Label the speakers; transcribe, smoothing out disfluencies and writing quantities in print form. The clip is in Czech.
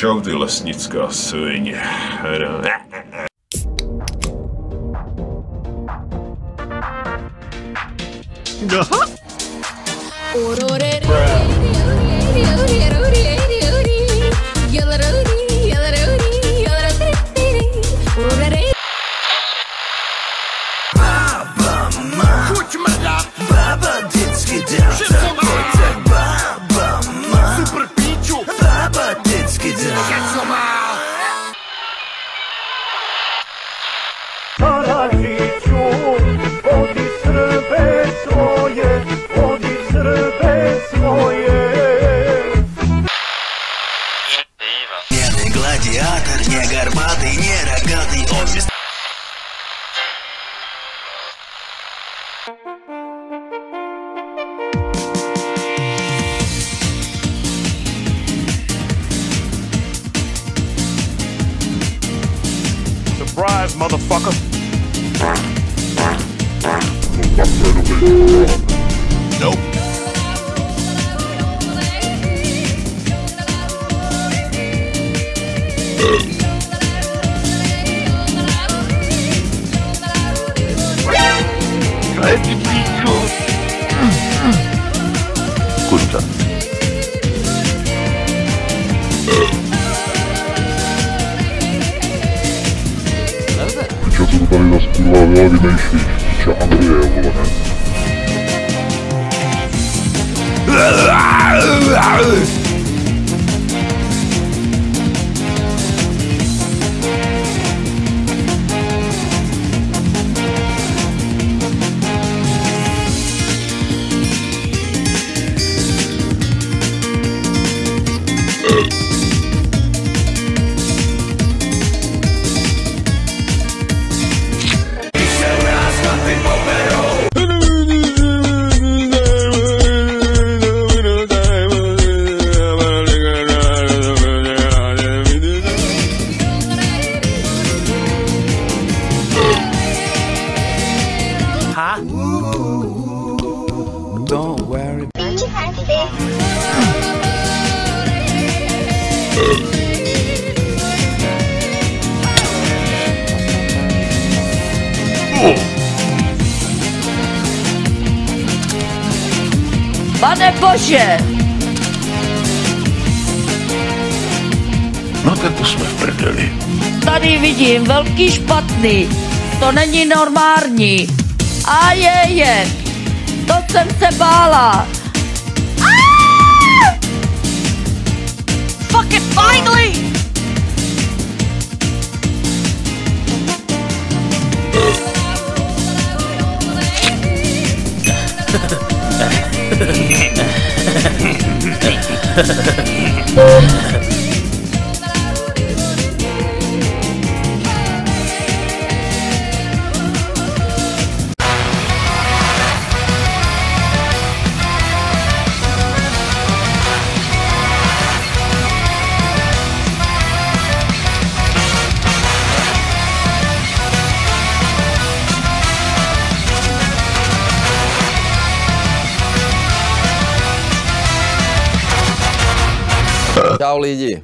Speaker 1: Čau ty lesnická svině.
Speaker 2: Гладиатор, не горбатый, не рогатый, он без...
Speaker 3: Surprise, motherfucker! Nope.
Speaker 1: Kurta.
Speaker 4: Co to tady zas kurva vymýšlíš? Piče Anglie, vole, ne?
Speaker 3: Don't worry.
Speaker 5: Pane Bože!
Speaker 1: No tak to jsme v prdeli.
Speaker 5: Tady vidím velký špatný. To není normální. A je. To jsem se bála. Fucking finally!
Speaker 6: Čau lidi,